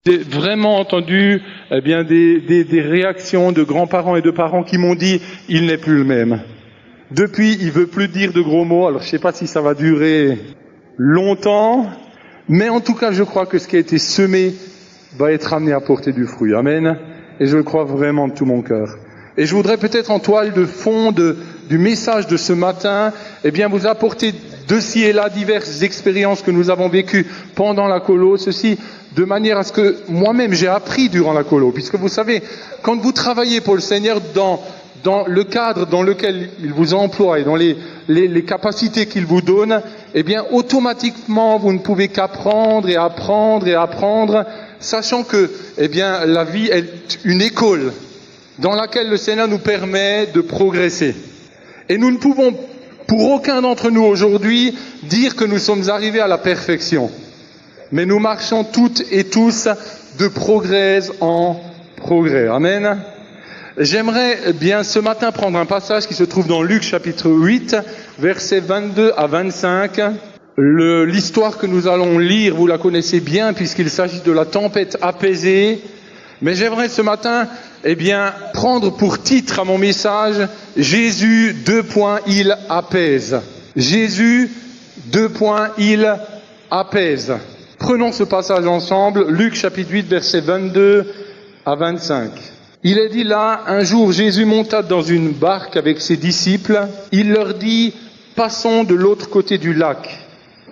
J'ai vraiment entendu des réactions de grands-parents et de parents qui m'ont dit « il n'est plus le même ». Depuis, il veut plus dire de gros mots. Alors je sais pas si ça va durer longtemps, mais en tout cas, je crois que ce qui a été semé va être amené à porter du fruit. Amen. Et je le crois vraiment de tout mon cœur. Et je voudrais peut-être en toile de fond du message de ce matin, vous apporter de ci et là diverses expériences que nous avons vécues pendant la colo, ceci de manière à ce que moi-même j'ai appris durant la colo. Puisque vous savez, quand vous travaillez pour le Seigneur dans le cadre dans lequel il vous emploie et dans les capacités qu'il vous donne, automatiquement vous ne pouvez qu'apprendre et apprendre et apprendre, sachant que la vie est une école dans laquelle le Seigneur nous permet de progresser. Et nous ne pouvons, pour aucun d'entre nous aujourd'hui, dire que nous sommes arrivés à la perfection. Mais nous marchons toutes et tous de progrès en progrès. Amen. J'aimerais bien ce matin prendre un passage qui se trouve dans Luc chapitre 8, versets 22 à 25. L'histoire que nous allons lire, vous la connaissez bien puisqu'il s'agit de la tempête apaisée. Mais j'aimerais ce matin, prendre pour titre à mon message, Jésus, il apaise. Jésus, il apaise. Prenons ce passage ensemble, Luc chapitre 8, versets 22 à 25. Il est dit là, un jour Jésus monta dans une barque avec ses disciples. Il leur dit, passons de l'autre côté du lac.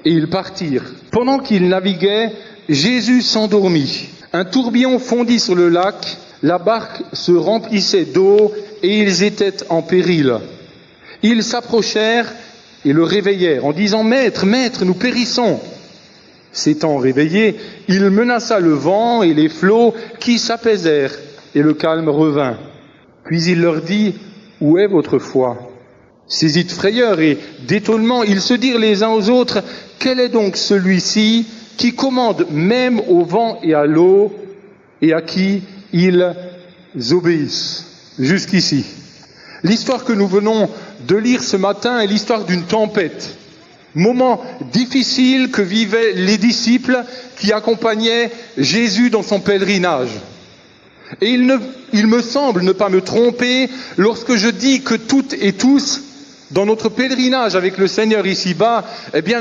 Et ils partirent. Pendant qu'ils naviguaient, Jésus s'endormit. Un tourbillon fondit sur le lac, la barque se remplissait d'eau et ils étaient en péril. Ils s'approchèrent et le réveillèrent en disant « Maître, Maître, nous périssons !» S'étant réveillé, il menaça le vent et les flots qui s'apaisèrent et le calme revint. Puis il leur dit « Où est votre foi ?» Saisis de frayeur et d'étonnement, ils se dirent les uns aux autres « Quel est donc celui-ci qui commande même au vent et à l'eau et à qui ils obéissent ?» Jusqu'ici. L'histoire que nous venons de lire ce matin est l'histoire d'une tempête. Moment difficile que vivaient les disciples qui accompagnaient Jésus dans son pèlerinage. Et il me semble ne pas me tromper lorsque je dis que toutes et tous, dans notre pèlerinage avec le Seigneur ici-bas,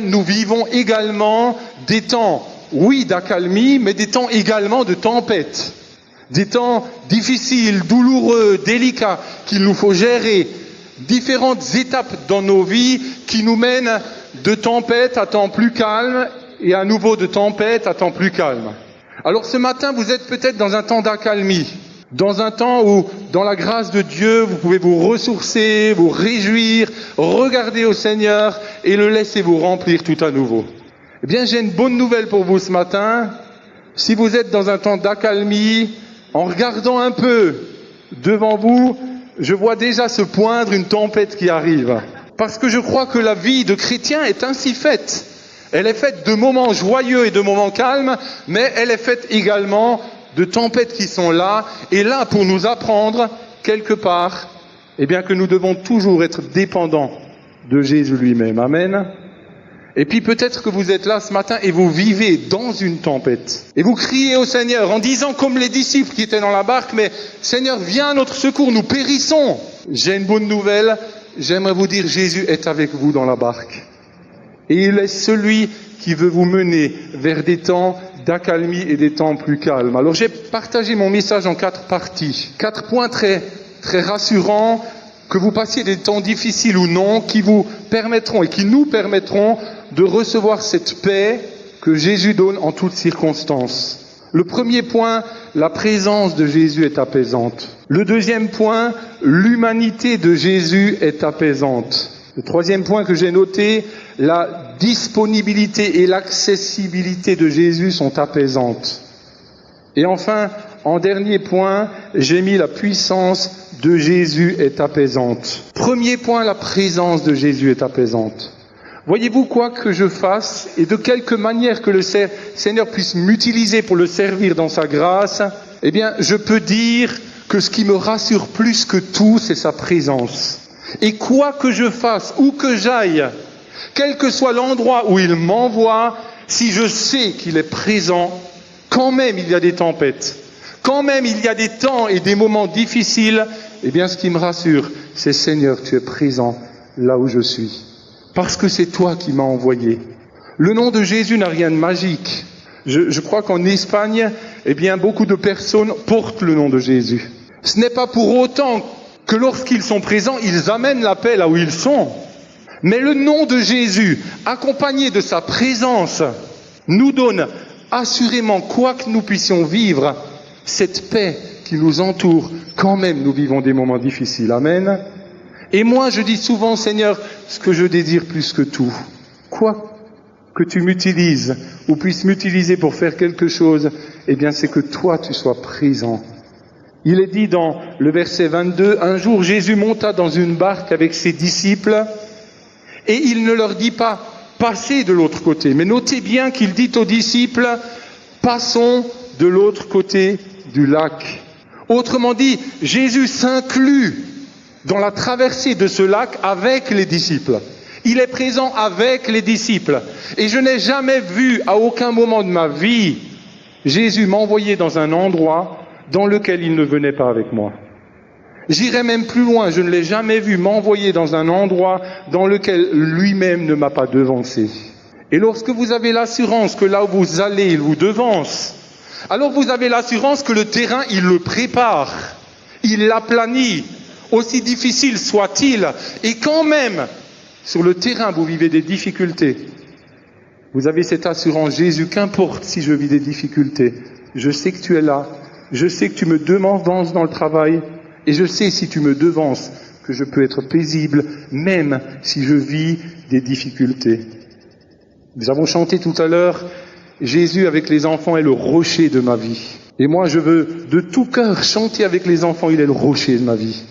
nous vivons également des temps, oui, d'accalmie, mais des temps également de tempête. Des temps difficiles, douloureux, délicats, qu'il nous faut gérer. Différentes étapes dans nos vies qui nous mènent de tempête à temps plus calme et à nouveau de tempête à temps plus calme. Alors ce matin, vous êtes peut-être dans un temps d'accalmie, dans un temps où, dans la grâce de Dieu, vous pouvez vous ressourcer, vous réjouir, regarder au Seigneur et le laisser vous remplir tout à nouveau. J'ai une bonne nouvelle pour vous ce matin. Si vous êtes dans un temps d'accalmie, en regardant un peu devant vous, je vois déjà se poindre une tempête qui arrive. Parce que je crois que la vie de chrétien est ainsi faite. Elle est faite de moments joyeux et de moments calmes, mais elle est faite également de tempêtes qui sont là, et là pour nous apprendre, quelque part, que nous devons toujours être dépendants de Jésus lui-même. Amen. Et puis peut-être que vous êtes là ce matin et vous vivez dans une tempête. Et vous criez au Seigneur en disant comme les disciples qui étaient dans la barque, mais Seigneur, viens à notre secours, nous périssons. J'ai une bonne nouvelle, j'aimerais vous dire, Jésus est avec vous dans la barque. Et il est celui qui veut vous mener vers des temps d'accalmie et des temps plus calmes. Alors j'ai partagé mon message en 4 parties. 4 points très, très rassurants, que vous passiez des temps difficiles ou non, qui vous permettront et qui nous permettront de recevoir cette paix que Jésus donne en toutes circonstances. Le premier point, la présence de Jésus est apaisante. Le deuxième point, l'humanité de Jésus est apaisante. Le troisième point que j'ai noté, la disponibilité et l'accessibilité de Jésus sont apaisantes. Et enfin, en dernier point, j'ai mis la puissance de Jésus est apaisante. Premier point, la présence de Jésus est apaisante. Voyez-vous, quoi que je fasse, et de quelque manière que le Seigneur puisse m'utiliser pour le servir dans sa grâce, je peux dire que ce qui me rassure plus que tout, c'est sa présence. Et quoi que je fasse, où que j'aille, quel que soit l'endroit où il m'envoie, si je sais qu'il est présent, quand même il y a des tempêtes, quand même il y a des temps et des moments difficiles, eh bien ce qui me rassure, c'est Seigneur, tu es présent là où je suis. Parce que c'est toi qui m'as envoyé. Le nom de Jésus n'a rien de magique. Je crois qu'en Espagne, eh bien beaucoup de personnes portent le nom de Jésus. Ce n'est pas pour autant que lorsqu'ils sont présents, ils amènent la paix là où ils sont. Mais le nom de Jésus, accompagné de sa présence, nous donne assurément, quoi que nous puissions vivre, cette paix qui nous entoure, quand même nous vivons des moments difficiles. Amen. Et moi, je dis souvent, Seigneur, ce que je désire plus que tout, quoi que tu m'utilises ou puisses m'utiliser pour faire quelque chose, eh bien c'est que toi tu sois présent. Il est dit dans le verset 22, un jour Jésus monta dans une barque avec ses disciples et il ne leur dit pas passez de l'autre côté, mais notez bien qu'il dit aux disciples passons de l'autre côté du lac. Autrement dit, Jésus s'inclut dans la traversée de ce lac avec les disciples. Il est présent avec les disciples. Et je n'ai jamais vu, à aucun moment de ma vie, Jésus m'envoyer dans un endroit dans lequel il ne venait pas avec moi. J'irai même plus loin, je ne l'ai jamais vu m'envoyer dans un endroit dans lequel lui-même ne m'a pas devancé. Et lorsque vous avez l'assurance que là où vous allez, il vous devance, alors vous avez l'assurance que le terrain, il le prépare, il l'aplanit, aussi difficile soit-il, et quand même, sur le terrain, vous vivez des difficultés. Vous avez cette assurance, Jésus, qu'importe si je vis des difficultés, je sais que tu es là, je sais que tu me devances dans le travail, et je sais si tu me devances que je peux être paisible, même si je vis des difficultés. Nous avons chanté tout à l'heure, Jésus avec les enfants est le rocher de ma vie. Et moi, je veux de tout cœur chanter avec les enfants, il est le rocher de ma vie.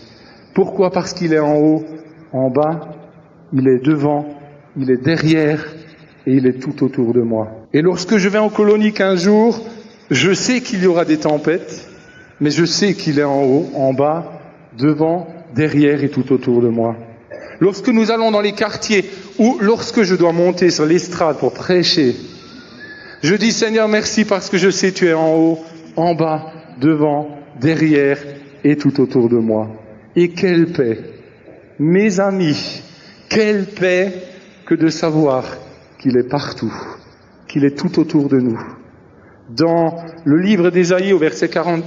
Pourquoi ? Parce qu'il est en haut, en bas, il est devant, il est derrière et il est tout autour de moi. Et lorsque je vais en colonie 15 jours, je sais qu'il y aura des tempêtes, mais je sais qu'il est en haut, en bas, devant, derrière et tout autour de moi. Lorsque nous allons dans les quartiers ou lorsque je dois monter sur l'estrade pour prêcher, je dis Seigneur merci parce que je sais tu es en haut, en bas, devant, derrière et tout autour de moi. Et quelle paix, mes amis, quelle paix que de savoir qu'il est partout, qu'il est tout autour de nous. Dans le livre d'Ésaïe, au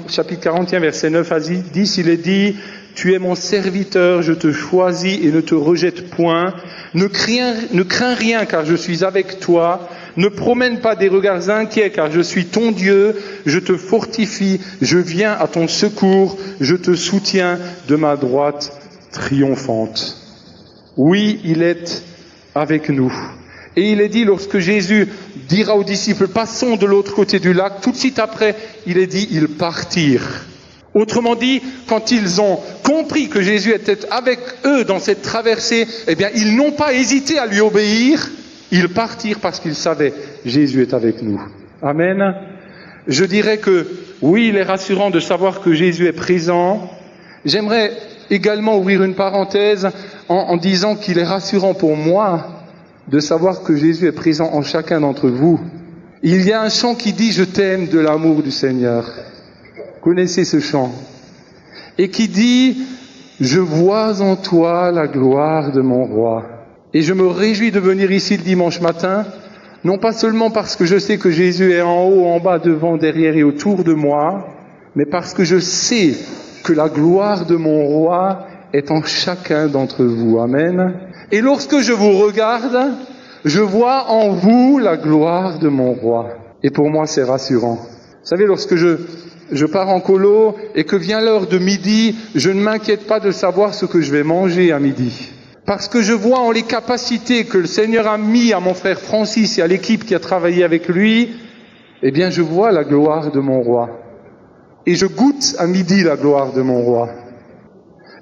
chapitre 41, verset 9 à 10, il est dit « Tu es mon serviteur, je te choisis et ne te rejette point. Ne crains rien, car je suis avec toi. Ne promène pas des regards inquiets, car je suis ton Dieu. Je te fortifie, je viens à ton secours. Je te soutiens de ma droite triomphante. » Oui, il est avec nous. Et il est dit, lorsque Jésus dira aux disciples, passons de l'autre côté du lac, tout de suite après, il est dit, ils partirent. Autrement dit, quand ils ont compris que Jésus était avec eux dans cette traversée, eh bien, ils n'ont pas hésité à lui obéir, ils partirent parce qu'ils savaient, Jésus est avec nous. Amen. Je dirais que, oui, il est rassurant de savoir que Jésus est présent. J'aimerais également ouvrir une parenthèse en disant qu'il est rassurant pour moi de savoir que Jésus est présent en chacun d'entre vous. Il y a un chant qui dit « Je t'aime de l'amour du Seigneur ». Connaissez ce chant. Et qui dit « Je vois en toi la gloire de mon roi ». Et je me réjouis de venir ici le dimanche matin, non pas seulement parce que je sais que Jésus est en haut, en bas, devant, derrière et autour de moi, mais parce que je sais que la gloire de mon roi est en chacun d'entre vous. Amen. Et lorsque je vous regarde, je vois en vous la gloire de mon roi. Et pour moi, c'est rassurant. Vous savez, lorsque je pars en colo et que vient l'heure de midi, je ne m'inquiète pas de savoir ce que je vais manger à midi. Parce que je vois en les capacités que le Seigneur a mis à mon frère Francis et à l'équipe qui a travaillé avec lui, eh bien, je vois la gloire de mon roi. Et je goûte à midi la gloire de mon roi.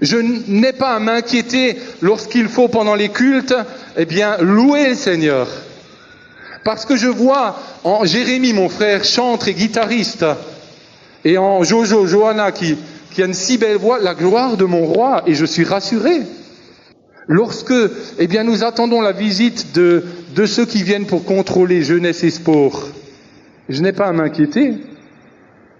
Je n'ai pas à m'inquiéter lorsqu'il faut pendant les cultes, eh bien, louer le Seigneur. Parce que je vois en Jérémie, mon frère, chantre et guitariste, et en Jojo, Johanna, qui a une si belle voix, la gloire de mon roi, et je suis rassuré. Lorsque, eh bien, nous attendons la visite de ceux qui viennent pour contrôler jeunesse et sport, Je n'ai pas à m'inquiéter,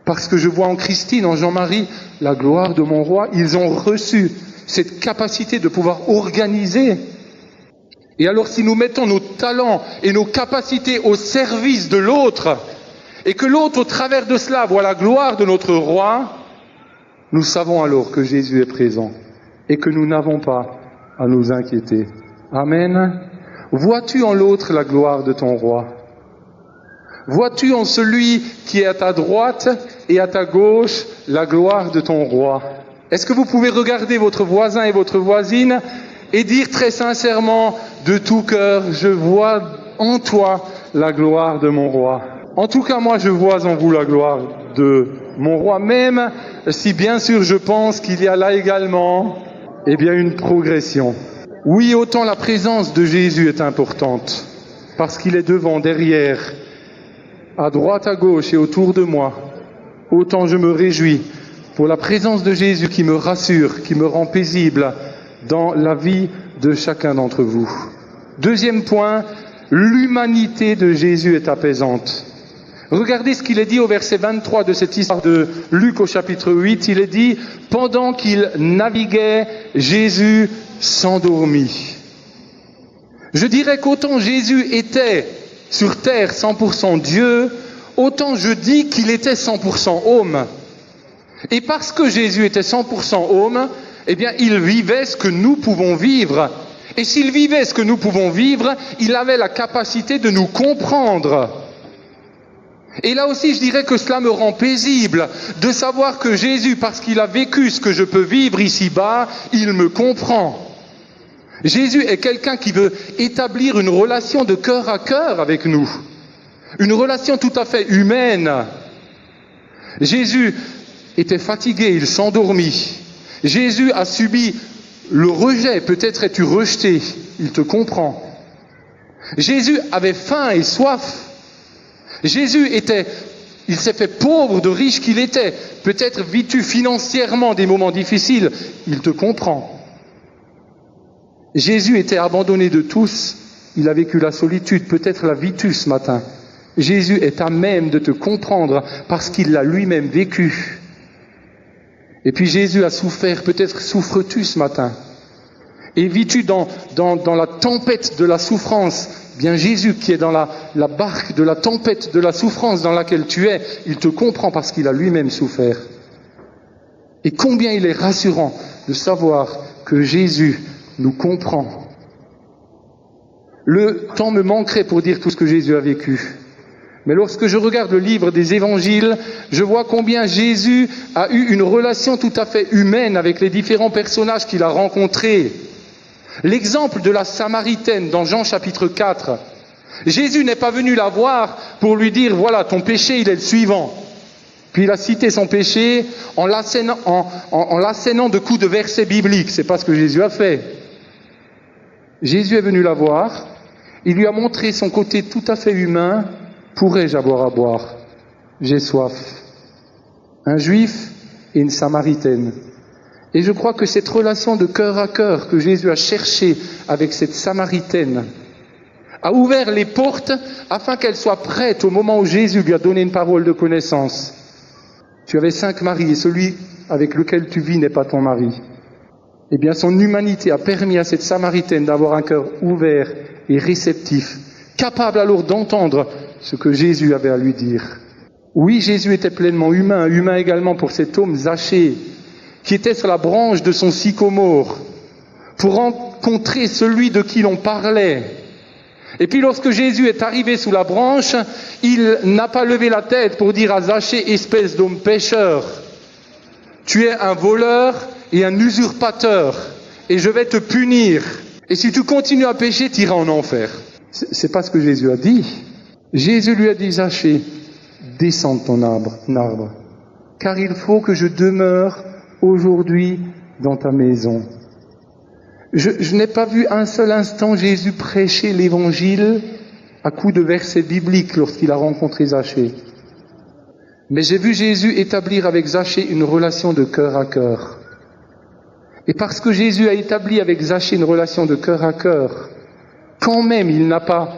parce que je vois en Christine, en Jean-Marie, la gloire de mon roi. Ils ont reçu cette capacité de pouvoir organiser. Et alors si nous mettons nos talents et nos capacités au service de l'autre, et que l'autre, au travers de cela, voit la gloire de notre roi, nous savons alors que Jésus est présent et que nous n'avons pas à nous inquiéter. Amen. Vois-tu en l'autre la gloire de ton roi? Vois-tu en celui qui est à ta droite et à ta gauche la gloire de ton roi? Est-ce que vous pouvez regarder votre voisin et votre voisine et dire très sincèrement, de tout cœur, je vois en toi la gloire de mon roi? En tout cas, moi, je vois en vous la gloire de mon roi, même si bien sûr je pense qu'il y a là également, une progression. Oui, autant la présence de Jésus est importante, parce qu'il est devant, derrière, à droite, à gauche et autour de moi, autant je me réjouis pour la présence de Jésus qui me rassure, qui me rend paisible dans la vie de chacun d'entre vous. Deuxième point, l'humanité de Jésus est apaisante. Regardez ce qu'il est dit au verset 23 de cette histoire de Luc au chapitre 8. Il est dit, pendant qu'il naviguait, Jésus s'endormit. Je dirais qu'autant Jésus était sur terre 100% Dieu, autant je dis qu'il était 100% homme. Et parce que Jésus était 100% homme, il vivait ce que nous pouvons vivre. Et s'il vivait ce que nous pouvons vivre, il avait la capacité de nous comprendre. Et là aussi, je dirais que cela me rend paisible de savoir que Jésus, parce qu'il a vécu ce que je peux vivre ici-bas, il me comprend. Jésus est quelqu'un qui veut établir une relation de cœur à cœur avec nous. Une relation tout à fait humaine. Jésus était fatigué, il s'endormit. Jésus a subi le rejet, peut-être es-tu rejeté, il te comprend. Jésus avait faim et soif. Jésus il s'est fait pauvre de riche qu'il était. Peut-être vis-tu financièrement des moments difficiles, il te comprend. Jésus était abandonné de tous, il a vécu la solitude, peut-être la vis-tu ce matin. Jésus est à même de te comprendre parce qu'il l'a lui-même vécu. Et puis Jésus a souffert, peut-être souffres-tu ce matin. Et vis-tu dans la tempête de la souffrance, bien Jésus qui est dans la barque de la tempête de la souffrance dans laquelle tu es, il te comprend parce qu'il a lui-même souffert. Et combien il est rassurant de savoir que Jésus nous comprend. Le temps me manquerait pour dire tout ce que Jésus a vécu. Mais lorsque je regarde le livre des évangiles, je vois combien Jésus a eu une relation tout à fait humaine avec les différents personnages qu'il a rencontrés. L'exemple de la Samaritaine dans Jean chapitre 4. Jésus n'est pas venu la voir pour lui dire, voilà, ton péché, il est le suivant. Puis il a cité son péché en l'assénant de coups de versets bibliques. C'est pas ce que Jésus a fait. Jésus est venu la voir. Il lui a montré son côté tout à fait humain. Pourrais-je avoir à boire? J'ai soif. Un juif et une samaritaine. Et je crois que cette relation de cœur à cœur que Jésus a cherchée avec cette samaritaine a ouvert les portes afin qu'elle soit prête au moment où Jésus lui a donné une parole de connaissance. Tu avais 5 maris et celui avec lequel tu vis n'est pas ton mari. Eh bien, son humanité a permis à cette samaritaine d'avoir un cœur ouvert et réceptif, capable alors d'entendre ce que Jésus avait à lui dire. Oui, Jésus était pleinement humain, humain également pour cet homme Zachée, qui était sur la branche de son sycomore, pour rencontrer celui de qui l'on parlait. Et puis lorsque Jésus est arrivé sous la branche, il n'a pas levé la tête pour dire à Zachée, espèce d'homme pécheur, tu es un voleur et un usurpateur, et je vais te punir. Et si tu continues à pécher, tu iras en enfer. C'est pas ce que Jésus a dit. Jésus lui a dit, Zachée, descends de ton arbre, car il faut que je demeure aujourd'hui dans ta maison. Je n'ai pas vu un seul instant Jésus prêcher l'évangile à coups de versets bibliques lorsqu'il a rencontré Zachée. Mais j'ai vu Jésus établir avec Zachée une relation de cœur à cœur. Et parce que Jésus a établi avec Zachée une relation de cœur à cœur, quand même il n'a pas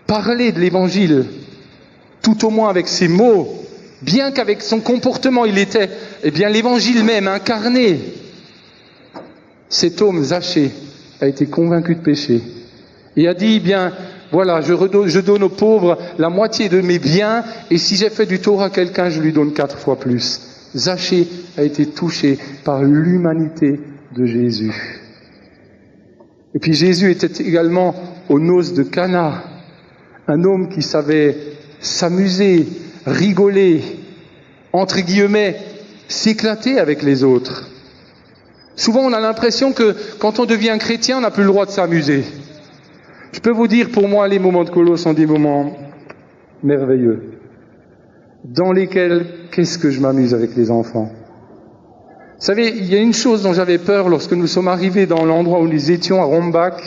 parlé de l'évangile tout au moins avec ses mots, bien qu'avec son comportement il était, l'évangile même incarné. Cet homme, Zachée, a été convaincu de péché et a dit, voilà, je donne aux pauvres la moitié de mes biens, et si j'ai fait du tort à quelqu'un, je lui donne 4 fois plus. Zachée a été touché par l'humanité de Jésus. Et puis Jésus était également aux noces de Cana, un homme qui savait s'amuser, rigoler, entre guillemets, s'éclater avec les autres. Souvent on a l'impression que quand on devient chrétien, on n'a plus le droit de s'amuser. Je peux vous dire, pour moi, les moments de colo sont des moments merveilleux, dans lesquels, qu'est-ce que je m'amuse avec les enfants. Vous savez, il y a une chose dont j'avais peur lorsque nous sommes arrivés dans l'endroit où nous étions, à Rombach,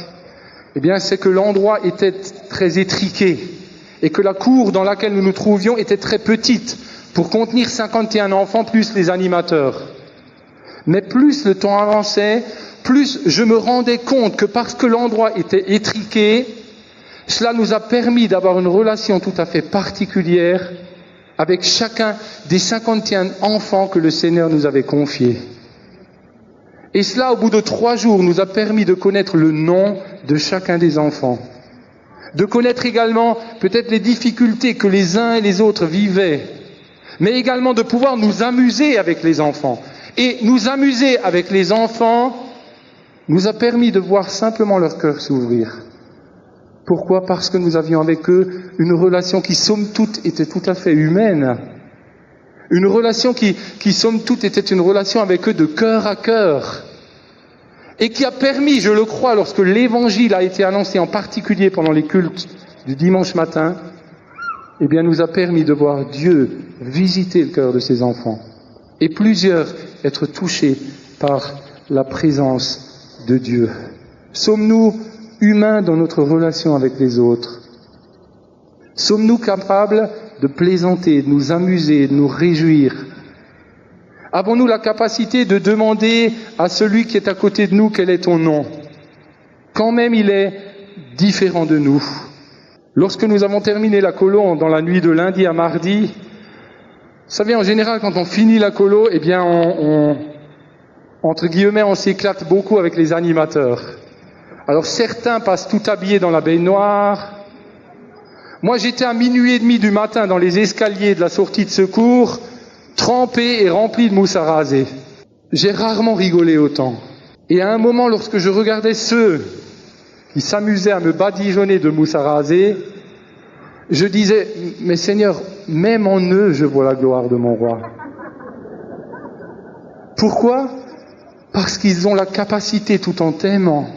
c'est que l'endroit était très étriqué, et que la cour dans laquelle nous nous trouvions était très petite, pour contenir 51 enfants plus les animateurs. Mais plus le temps avançait, plus je me rendais compte que parce que l'endroit était étriqué, cela nous a permis d'avoir une relation tout à fait particulière avec chacun des 51 enfants que le Seigneur nous avait confiés. Et cela, au bout de 3 jours, nous a permis de connaître le nom de chacun des enfants, de connaître également peut-être les difficultés que les uns et les autres vivaient, mais également de pouvoir nous amuser avec les enfants. Et nous amuser avec les enfants nous a permis de voir simplement leur cœur s'ouvrir. Pourquoi ? Parce que nous avions avec eux une relation qui, somme toute, était tout à fait humaine. Une relation qui somme toute, était une relation avec eux de cœur à cœur. Et qui a permis, je le crois, lorsque l'évangile a été annoncé, en particulier pendant les cultes du dimanche matin, nous a permis de voir Dieu visiter le cœur de ses enfants. Et plusieurs être touchés par la présence de Dieu. Sommes-nous humains dans notre relation avec les autres? Sommes-nous capables de plaisanter, de nous amuser, de nous réjouir? Avons-nous la capacité de demander à celui qui est à côté de nous quel est ton nom, quand même il est différent de nous? Lorsque nous avons terminé la colo dans la nuit de lundi à mardi, vous savez, en général, quand on finit la colo, on s'éclate beaucoup avec les animateurs. Alors certains passent tout habillés dans la baignoire. Moi, j'étais à 00h30 du matin dans les escaliers de la sortie de secours, trempé et rempli de mousse à raser. J'ai rarement rigolé autant. Et à un moment, lorsque je regardais ceux qui s'amusaient à me badigeonner de mousse à raser, je disais, mais Seigneur, même en eux, je vois la gloire de mon roi. Pourquoi ? Parce qu'ils ont la capacité, tout en t'aimant,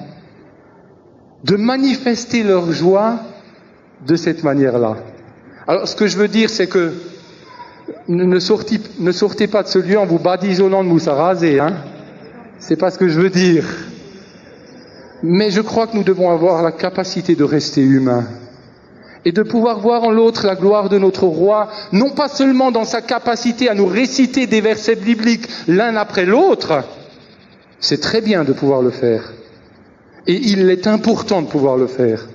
de manifester leur joie de cette manière-là. Alors, ce que je veux dire, c'est que ne sortez pas de ce lieu en vous badigeonnant de mousse à raser, hein. C'est pas ce que je veux dire. Mais je crois que nous devons avoir la capacité de rester humains et de pouvoir voir en l'autre la gloire de notre roi, non pas seulement dans sa capacité à nous réciter des versets bibliques l'un après l'autre. C'est très bien de pouvoir le faire. Et il est important de pouvoir le faire.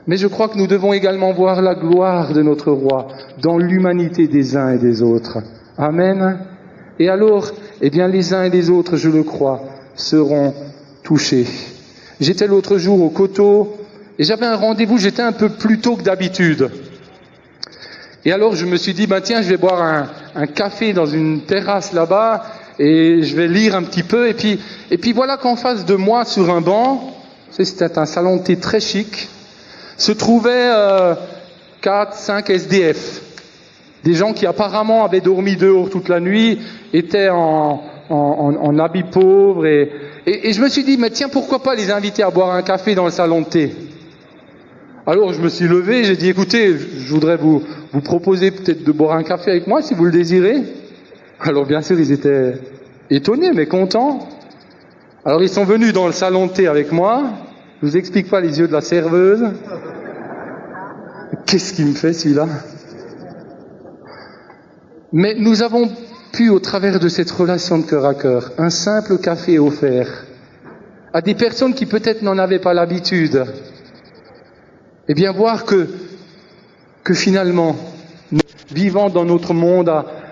Mais je crois que nous devons également voir la gloire de notre roi dans l'humanité des uns et des autres. Amen. Et alors, les uns et les autres, je le crois, seront touchés. J'étais l'autre jour au Coteau et j'avais un rendez-vous, j'étais un peu plus tôt que d'habitude. Et alors je me suis dit, je vais boire un café dans une terrasse là-bas et je vais lire un petit peu. Et puis voilà qu'en face de moi, sur un banc, c'était un salon de thé très chic, se trouvaient 4-5 SDF. Des gens qui apparemment avaient dormi dehors toute la nuit, étaient en habits pauvres. Et je me suis dit, mais tiens, pourquoi pas les inviter à boire un café dans le salon de thé? Alors je me suis levé, j'ai dit, écoutez, je voudrais vous proposer peut-être de boire un café avec moi, si vous le désirez. Alors bien sûr, ils étaient étonnés, mais contents. Alors ils sont venus dans le salon de thé avec moi. Je vous explique pas les yeux de la serveuse. Qu'est-ce qu'il me fait celui-là? Mais nous avons pu, au travers de cette relation de cœur à cœur, un simple café offert à des personnes qui peut-être n'en avaient pas l'habitude, voir que finalement, vivant dans notre monde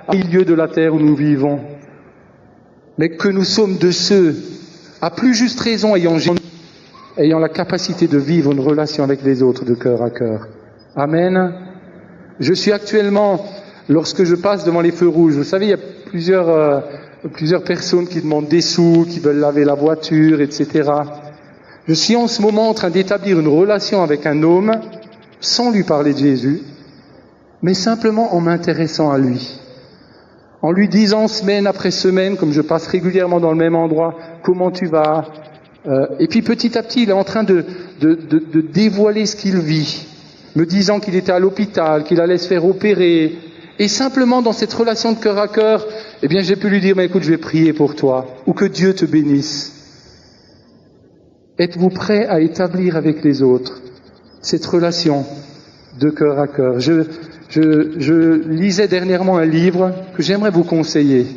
au milieu de la terre où nous vivons, mais que nous sommes de ceux, à plus juste raison, ayant la capacité de vivre une relation avec les autres de cœur à cœur. Amen. Je suis actuellement, lorsque je passe devant les feux rouges, vous savez, il y a plusieurs personnes qui demandent des sous, qui veulent laver la voiture, etc. Je suis en ce moment en train d'établir une relation avec un homme, sans lui parler de Jésus, mais simplement en m'intéressant à lui. En lui disant semaine après semaine, comme je passe régulièrement dans le même endroit, comment tu vas? Et puis petit à petit, il est en train de dévoiler ce qu'il vit, me disant qu'il était à l'hôpital, qu'il allait se faire opérer. Et simplement dans cette relation de cœur à cœur, eh bien j'ai pu lui dire, mais écoute, je vais prier pour toi, ou que Dieu te bénisse. Êtes-vous prêt à établir avec les autres cette relation de cœur à cœur? Je lisais dernièrement un livre que j'aimerais vous conseiller,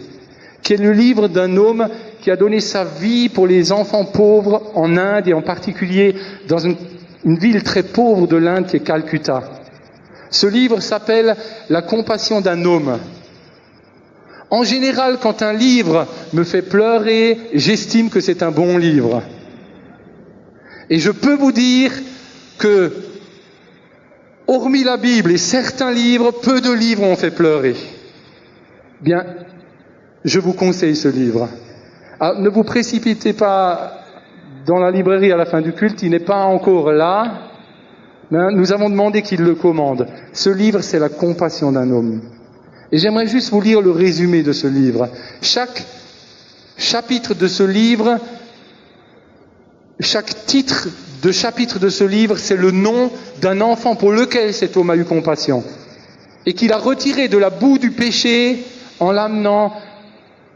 qui est le livre d'un homme qui a donné sa vie pour les enfants pauvres en Inde et en particulier dans une ville très pauvre de l'Inde qui est Calcutta. Ce livre s'appelle « La compassion d'un homme ». En général, quand un livre me fait pleurer, j'estime que c'est un bon livre. Et je peux vous dire que, hormis la Bible et certains livres, peu de livres ont fait pleurer. Bien, je vous conseille ce livre. Alors, ne vous précipitez pas dans la librairie à la fin du culte, il n'est pas encore là. Nous avons demandé qu'il le commande. Ce livre, c'est la compassion d'un homme. Et j'aimerais juste vous lire le résumé de ce livre. Chaque chapitre de ce livre, chaque titre de chapitre de ce livre, c'est le nom d'un enfant pour lequel cet homme a eu compassion. Et qu'il a retiré de la boue du péché en l'amenant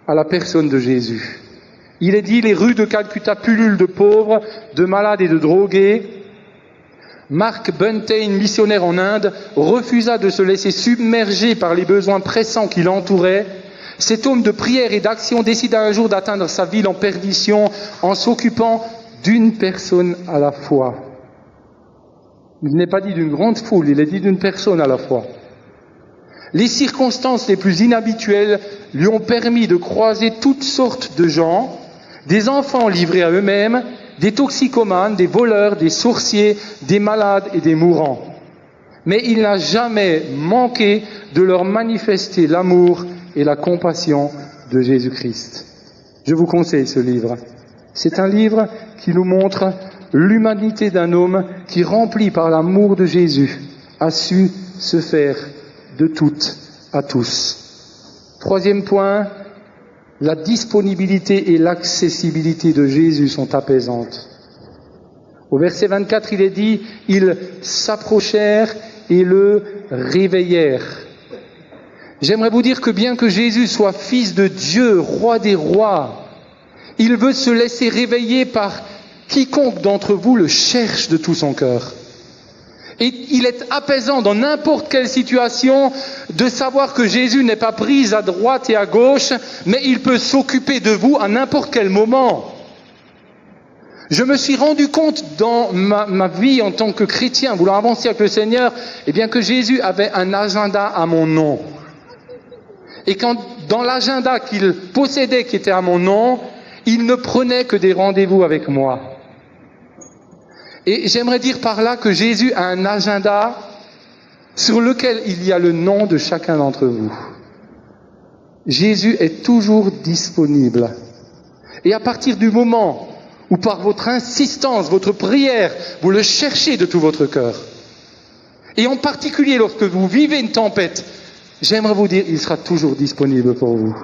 à la personne de Jésus. Il est dit, les rues de Calcutta pullulent de pauvres, de malades et de drogués. Mark Buntain, missionnaire en Inde, refusa de se laisser submerger par les besoins pressants qui l'entouraient. Cet homme de prière et d'action décida un jour d'atteindre sa ville en perdition en s'occupant d'une personne à la fois. Il n'est pas dit d'une grande foule, il est dit d'une personne à la fois. Les circonstances les plus inhabituelles lui ont permis de croiser toutes sortes de gens, des enfants livrés à eux-mêmes, des toxicomanes, des voleurs, des sorciers, des malades et des mourants. Mais il n'a jamais manqué de leur manifester l'amour et la compassion de Jésus-Christ. Je vous conseille ce livre. C'est un livre qui nous montre l'humanité d'un homme qui, rempli par l'amour de Jésus, a su se faire de toutes à tous. Troisième point, la disponibilité et l'accessibilité de Jésus sont apaisantes. Au verset 24, il est dit, ils s'approchèrent et le réveillèrent. J'aimerais vous dire que bien que Jésus soit fils de Dieu, roi des rois, il veut se laisser réveiller par quiconque d'entre vous le cherche de tout son cœur. Et il est apaisant dans n'importe quelle situation de savoir que Jésus n'est pas pris à droite et à gauche, mais il peut s'occuper de vous à n'importe quel moment. Je me suis rendu compte dans ma vie en tant que chrétien, voulant avancer avec le Seigneur, eh bien que Jésus avait un agenda à mon nom. Et quand dans l'agenda qu'il possédait, qui était à mon nom, il ne prenait que des rendez-vous avec moi. Et j'aimerais dire par là que Jésus a un agenda sur lequel il y a le nom de chacun d'entre vous. Jésus est toujours disponible. Et à partir du moment où par votre insistance, votre prière, vous le cherchez de tout votre cœur, et en particulier lorsque vous vivez une tempête, j'aimerais vous dire, il sera toujours disponible pour vous.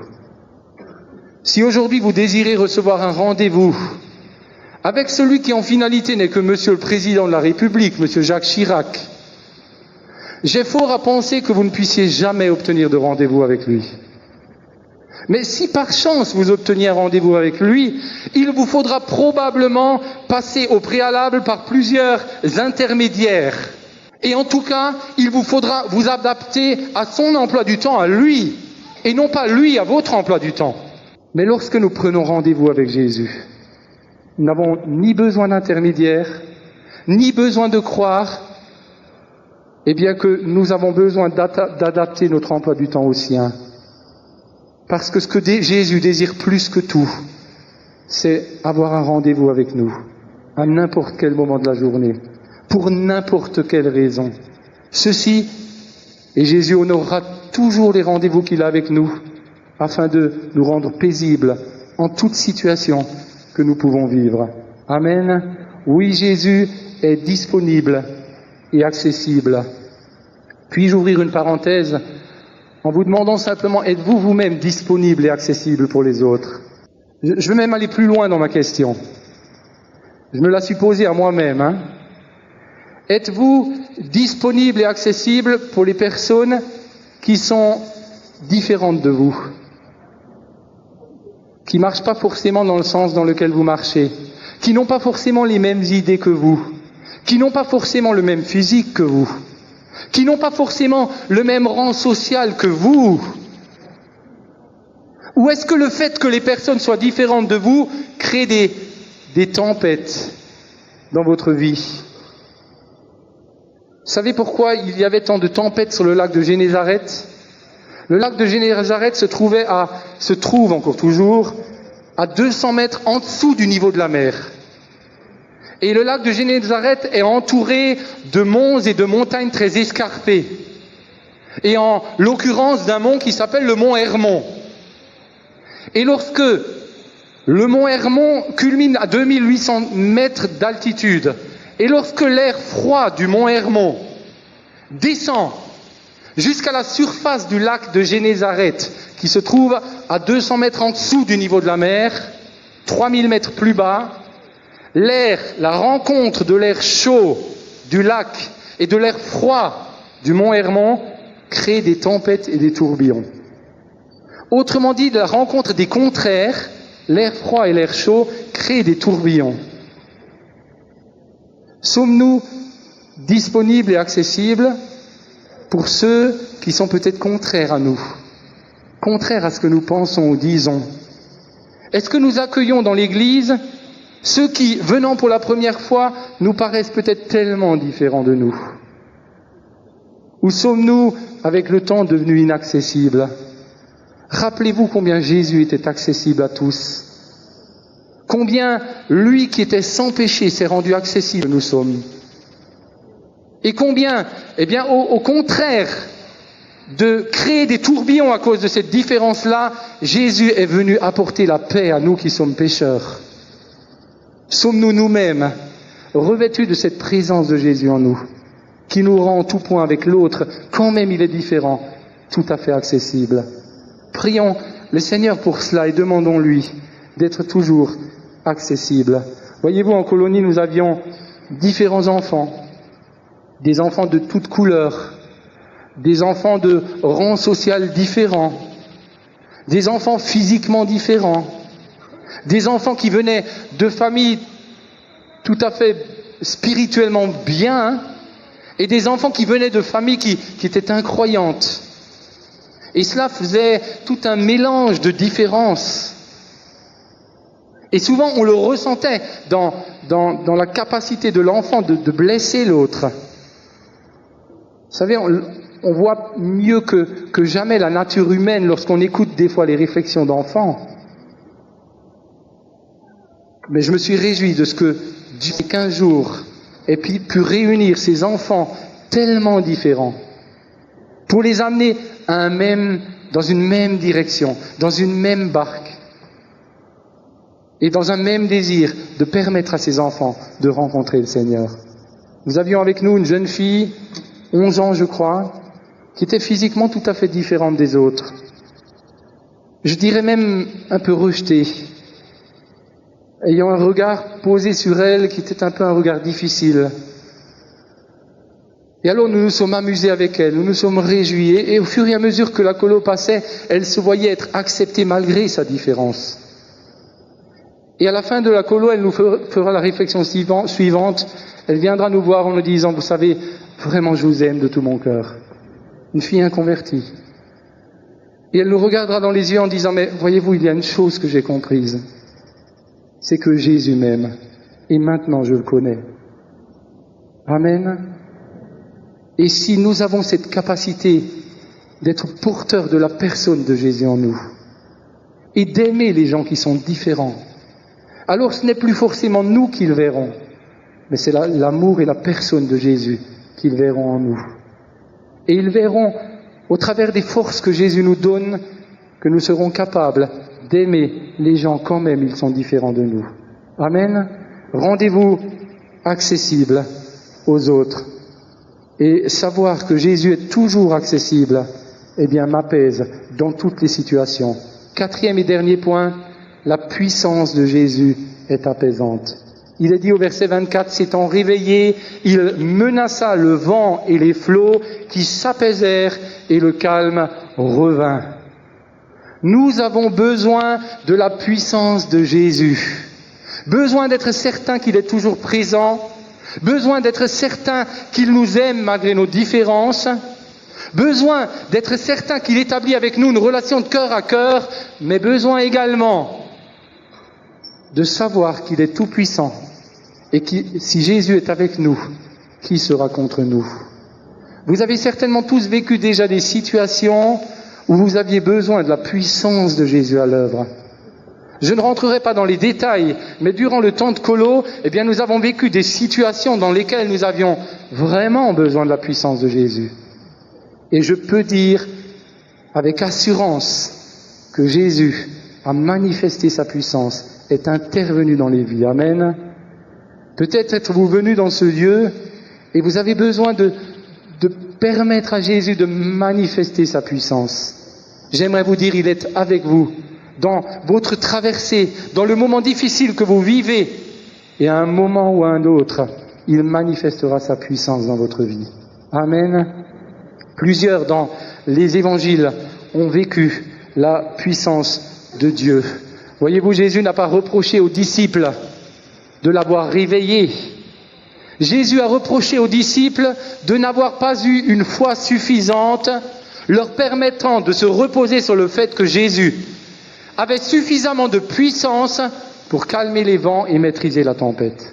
Si aujourd'hui vous désirez recevoir un rendez-vous avec celui qui en finalité n'est que Monsieur le Président de la République, Monsieur Jacques Chirac, j'ai fort à penser que vous ne puissiez jamais obtenir de rendez-vous avec lui. Mais si par chance vous obteniez un rendez-vous avec lui, il vous faudra probablement passer au préalable par plusieurs intermédiaires. Et en tout cas, il vous faudra vous adapter à son emploi du temps, à lui, et non pas lui à votre emploi du temps. Mais lorsque nous prenons rendez-vous avec Jésus, nous n'avons ni besoin d'intermédiaire, ni besoin de croire, eh bien que nous avons besoin d'adapter notre emploi du temps au sien. Parce que ce que Jésus désire plus que tout, c'est avoir un rendez-vous avec nous, à n'importe quel moment de la journée, pour n'importe quelle raison. Ceci, et Jésus honorera toujours les rendez-vous qu'il a avec nous, afin de nous rendre paisibles en toute situation que nous pouvons vivre. Amen. Oui, Jésus est disponible et accessible. Puis-je ouvrir une parenthèse en vous demandant simplement, êtes-vous vous-même disponible et accessible pour les autres? Je veux même aller plus loin dans ma question. Je me la suis posée à moi-même. Êtes-vous disponible et accessible pour les personnes qui sont différentes de vous, qui ne marchent pas forcément dans le sens dans lequel vous marchez, qui n'ont pas forcément les mêmes idées que vous, qui n'ont pas forcément le même physique que vous, qui n'ont pas forcément le même rang social que vous? Ou est-ce que le fait que les personnes soient différentes de vous crée des tempêtes dans votre vie? Vous savez pourquoi il y avait tant de tempêtes sur le lac de Génézareth? Le lac de Génézareth se trouve encore toujours à 200 mètres en dessous du niveau de la mer. Et le lac de Génézareth est entouré de monts et de montagnes très escarpées. Et en l'occurrence d'un mont qui s'appelle le mont Hermon. Et lorsque le mont Hermon culmine à 2800 mètres d'altitude, et lorsque l'air froid du mont Hermon descend jusqu'à la surface du lac de Génézareth, qui se trouve à 200 mètres en dessous du niveau de la mer, 3000 mètres plus bas, la rencontre de l'air chaud du lac et de l'air froid du mont Hermon crée des tempêtes et des tourbillons. Autrement dit, la rencontre des contraires, l'air froid et l'air chaud, crée des tourbillons. Sommes-nous disponibles et accessibles pour ceux qui sont peut-être contraires à nous, contraires à ce que nous pensons ou disons? Est-ce que nous accueillons dans l'Église ceux qui, venant pour la première fois, nous paraissent peut-être tellement différents de nous? Ou sommes-nous, avec le temps, devenus inaccessibles? Rappelez-vous combien Jésus était accessible à tous. Combien lui qui était sans péché s'est rendu accessible nous sommes. Et combien, au contraire de créer des tourbillons à cause de cette différence-là, Jésus est venu apporter la paix à nous qui sommes pécheurs. Sommes-nous nous-mêmes revêtus de cette présence de Jésus en nous, qui nous rend en tout point avec l'autre, quand même il est différent, tout à fait accessible. Prions le Seigneur pour cela et demandons-lui d'être toujours accessible. Voyez-vous, en colonie, nous avions différents enfants, des enfants de toutes couleurs, des enfants de rang social différents, des enfants physiquement différents, des enfants qui venaient de familles tout à fait spirituellement bien, et des enfants qui venaient de familles qui étaient incroyantes. Et cela faisait tout un mélange de différences. Et souvent, on le ressentait dans la capacité de l'enfant de blesser l'autre. Vous savez, on voit mieux que jamais la nature humaine lorsqu'on écoute des fois les réflexions d'enfants. Mais je me suis réjoui de ce que Dieu, 15 jours, ait pu réunir ces enfants tellement différents pour les amener dans une même direction, dans une même barque. Et dans un même désir de permettre à ces enfants de rencontrer le Seigneur. Nous avions avec nous une jeune fille, 11 ans je crois, qui était physiquement tout à fait différente des autres. Je dirais même un peu rejetée, ayant un regard posé sur elle qui était un peu un regard difficile. Et alors nous nous sommes amusés avec elle, nous nous sommes réjouis, et au fur et à mesure que la colo passait, elle se voyait être acceptée malgré sa différence. Et à la fin de la colo, elle nous fera la réflexion suivante. Elle viendra nous voir en nous disant, vous savez, vraiment je vous aime de tout mon cœur. Une fille inconvertie. Et elle nous regardera dans les yeux en disant, mais voyez-vous, il y a une chose que j'ai comprise. C'est que Jésus m'aime. Et maintenant je le connais. Amen. Et si nous avons cette capacité d'être porteurs de la personne de Jésus en nous, et d'aimer les gens qui sont différents, alors ce n'est plus forcément nous qu'ils verront, mais c'est l'amour et la personne de Jésus qu'ils verront en nous. Et ils verront, au travers des forces que Jésus nous donne, que nous serons capables d'aimer les gens quand même ils sont différents de nous. Amen. Rendez-vous accessible aux autres. Et savoir que Jésus est toujours accessible, eh bien, m'apaise dans toutes les situations. 4e et dernier point, la puissance de Jésus est apaisante. Il est dit au verset 24, s'étant réveillé, il menaça le vent et les flots qui s'apaisèrent et le calme revint. Nous avons besoin de la puissance de Jésus. Besoin d'être certain qu'il est toujours présent. Besoin d'être certain qu'il nous aime malgré nos différences. Besoin d'être certain qu'il établit avec nous une relation de cœur à cœur, mais besoin également de savoir qu'il est tout-puissant et que si Jésus est avec nous, qui sera contre nous? Vous avez certainement tous vécu déjà des situations où vous aviez besoin de la puissance de Jésus à l'œuvre. Je ne rentrerai pas dans les détails, mais durant le temps de Colo, eh bien, nous avons vécu des situations dans lesquelles nous avions vraiment besoin de la puissance de Jésus. Et je peux dire avec assurance que Jésus a manifesté sa puissance, est intervenu dans les vies. Amen. Peut-être êtes-vous venu dans ce lieu et vous avez besoin de permettre à Jésus de manifester sa puissance. J'aimerais vous dire, il est avec vous dans votre traversée, dans le moment difficile que vous vivez, et à un moment ou à un autre, il manifestera sa puissance dans votre vie. Amen. Plusieurs dans les évangiles ont vécu la puissance de Dieu. Voyez-vous, Jésus n'a pas reproché aux disciples de l'avoir réveillé. Jésus a reproché aux disciples de n'avoir pas eu une foi suffisante, leur permettant de se reposer sur le fait que Jésus avait suffisamment de puissance pour calmer les vents et maîtriser la tempête.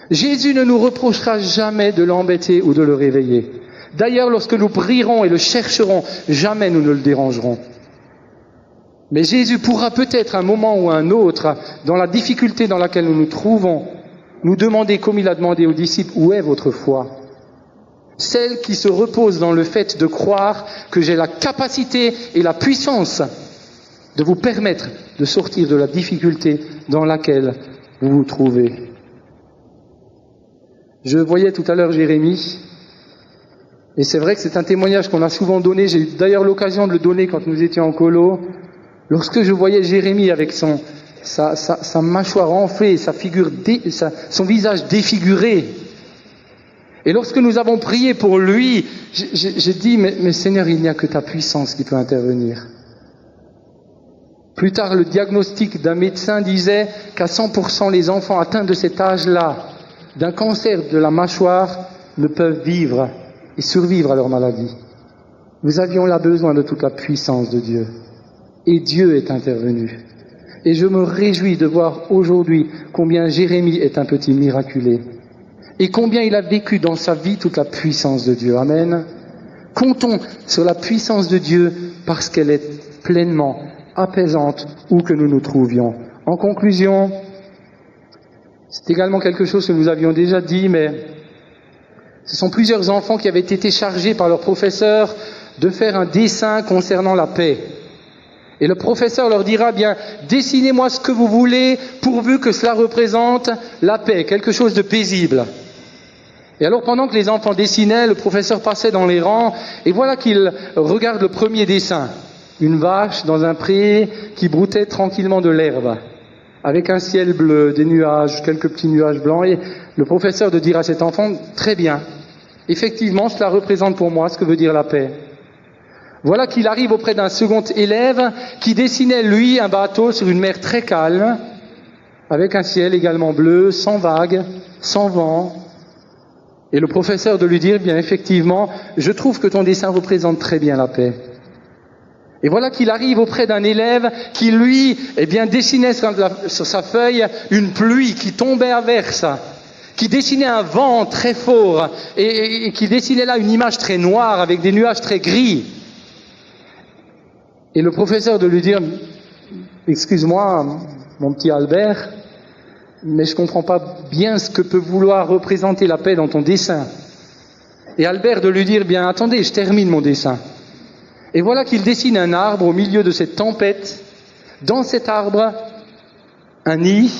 Jésus ne nous reprochera jamais de l'embêter ou de le réveiller. D'ailleurs, lorsque nous prierons et le chercherons, jamais nous ne le dérangerons. Mais Jésus pourra peut-être, à un moment ou à un autre, dans la difficulté dans laquelle nous nous trouvons, nous demander, comme il a demandé aux disciples, où est votre foi? Celle qui se repose dans le fait de croire que j'ai la capacité et la puissance de vous permettre de sortir de la difficulté dans laquelle vous vous trouvez. Je voyais tout à l'heure Jérémie, et c'est vrai que c'est un témoignage qu'on a souvent donné, j'ai eu d'ailleurs l'occasion de le donner quand nous étions en colo. Lorsque je voyais Jérémie avec sa mâchoire enflée, son visage défiguré, et lorsque nous avons prié pour lui, j'ai dit, mais Seigneur, il n'y a que ta puissance qui peut intervenir. Plus tard, le diagnostic d'un médecin disait qu'à 100% les enfants atteints de cet âge-là, d'un cancer de la mâchoire, ne peuvent vivre et survivre à leur maladie. Nous avions là besoin de toute la puissance de Dieu. Et Dieu est intervenu. Et je me réjouis de voir aujourd'hui combien Jérémie est un petit miraculé. Et combien il a vécu dans sa vie toute la puissance de Dieu. Amen. Comptons sur la puissance de Dieu parce qu'elle est pleinement apaisante où que nous nous trouvions. En conclusion, c'est également quelque chose que nous avions déjà dit, mais ce sont plusieurs enfants qui avaient été chargés par leur professeur de faire un dessin concernant la paix. Et le professeur leur dira, bien, dessinez-moi ce que vous voulez, pourvu que cela représente la paix, quelque chose de paisible. Et alors, pendant que les enfants dessinaient, le professeur passait dans les rangs, et voilà qu'il regarde le premier dessin. Une vache dans un pré qui broutait tranquillement de l'herbe, avec un ciel bleu, des nuages, quelques petits nuages blancs, et le professeur de dire à cet enfant, très bien, effectivement, cela représente pour moi ce que veut dire la paix. Voilà qu'il arrive auprès d'un second élève qui dessinait, lui, un bateau sur une mer très calme, avec un ciel également bleu, sans vagues, sans vent. Et le professeur de lui dire, bien effectivement, je trouve que ton dessin représente très bien la paix. Et voilà qu'il arrive auprès d'un élève qui, lui, dessinait sur sa feuille une pluie qui tombait à verse, qui dessinait un vent très fort et qui dessinait là une image très noire avec des nuages très gris. Et le professeur de lui dire, excuse-moi, mon petit Albert, mais je comprends pas bien ce que peut vouloir représenter la paix dans ton dessin. Et Albert de lui dire, bien attendez, je termine mon dessin. Et voilà qu'il dessine un arbre au milieu de cette tempête. Dans cet arbre, un nid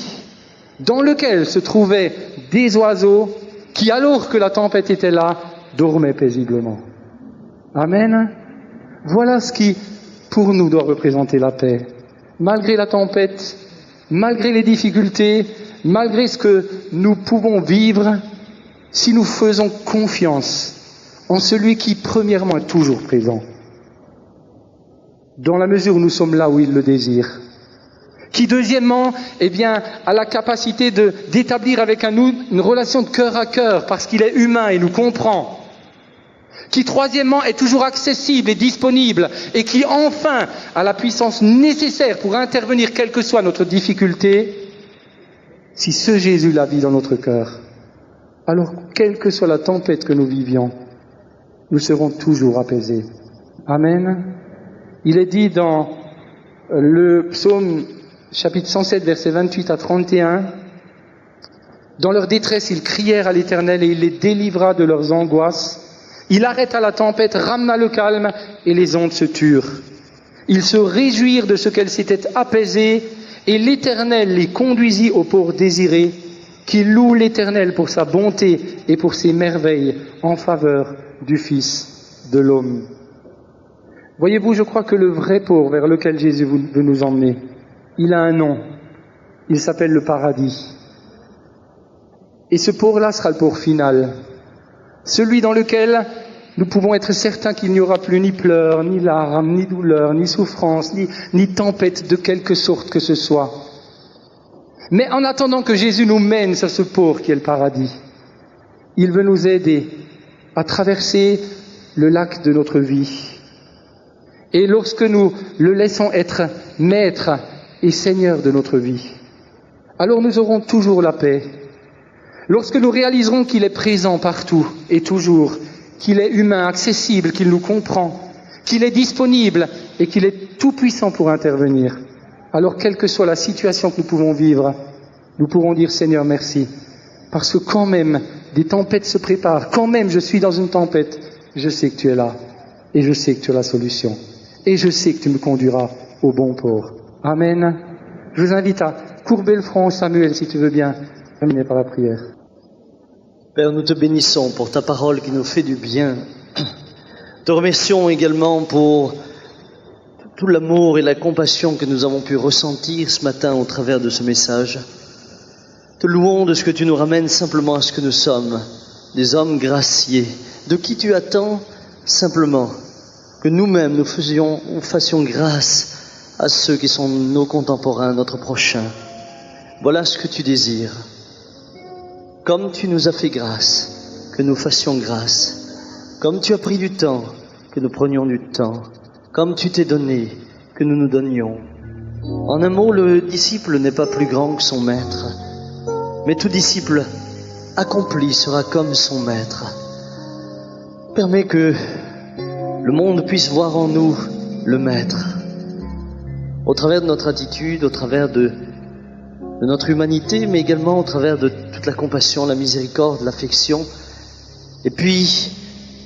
dans lequel se trouvaient des oiseaux qui, alors que la tempête était là, dormaient paisiblement. Amen. Voilà ce qui, pour nous, doit représenter la paix. Malgré la tempête, malgré les difficultés, malgré ce que nous pouvons vivre, si nous faisons confiance en celui qui, premièrement, est toujours présent, dans la mesure où nous sommes là où il le désire, qui, deuxièmement, a la capacité d'établir avec nous une relation de cœur à cœur, parce qu'il est humain et nous comprend, qui, troisièmement, est toujours accessible et disponible, et qui, enfin, a la puissance nécessaire pour intervenir, quelle que soit notre difficulté. Si ce Jésus la vit dans notre cœur, alors, quelle que soit la tempête que nous vivions, nous serons toujours apaisés. Amen. Il est dit dans le psaume chapitre 107, versets 28 à 31, « Dans leur détresse, ils crièrent à l'Éternel et il les délivra de leurs angoisses. Il arrêta la tempête, ramena le calme et les ondes se turent. Ils se réjouirent de ce qu'elles s'étaient apaisées et l'Éternel les conduisit au port désiré, qui loue l'Éternel pour sa bonté et pour ses merveilles en faveur du Fils de l'homme. » Voyez-vous, je crois que le vrai port vers lequel Jésus veut nous emmener, il a un nom. Il s'appelle le paradis. Et ce port-là sera le port final. Celui dans lequel nous pouvons être certains qu'il n'y aura plus ni pleurs, ni larmes, ni douleurs, ni souffrances, ni tempêtes de quelque sorte que ce soit. Mais en attendant que Jésus nous mène sur ce port qui est le paradis, il veut nous aider à traverser le lac de notre vie. Et lorsque nous le laissons être maître et seigneur de notre vie, alors nous aurons toujours la paix. Lorsque nous réaliserons qu'il est présent partout et toujours, qu'il est humain, accessible, qu'il nous comprend, qu'il est disponible et qu'il est tout puissant pour intervenir, alors quelle que soit la situation que nous pouvons vivre, nous pourrons dire Seigneur merci, parce que quand même des tempêtes se préparent, quand même je suis dans une tempête, je sais que tu es là et je sais que tu as la solution. Et je sais que tu me conduiras au bon port. Amen. Je vous invite à courber le front, Samuel, si tu veux bien, terminer par la prière. Père, nous te bénissons pour ta parole qui nous fait du bien. Te remercions également pour tout l'amour et la compassion que nous avons pu ressentir ce matin au travers de ce message. Te louons de ce que tu nous ramènes simplement à ce que nous sommes, des hommes graciés, de qui tu attends simplement que nous-mêmes nous fassions grâce à ceux qui sont nos contemporains, notre prochain. Voilà ce que tu désires. Comme tu nous as fait grâce, que nous fassions grâce. Comme tu as pris du temps, que nous prenions du temps. Comme tu t'es donné, que nous nous donnions. En un mot, le disciple n'est pas plus grand que son maître, mais tout disciple accompli sera comme son maître. Permets que le monde puisse voir en nous le Maître, au travers de notre attitude, au travers de notre humanité, mais également au travers de toute la compassion, la miséricorde, l'affection, et puis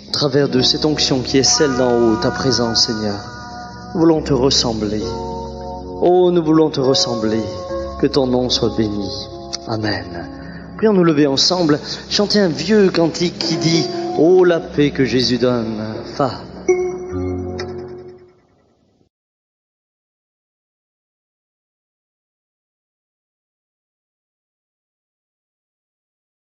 au travers de cette onction qui est celle d'en haut, ta présence, Seigneur. Nous voulons te ressembler. Oh, nous voulons te ressembler. Que ton nom soit béni. Amen. Prions nous lever ensemble, chanter un vieux cantique qui dit « Oh, la paix que Jésus donne, fa ».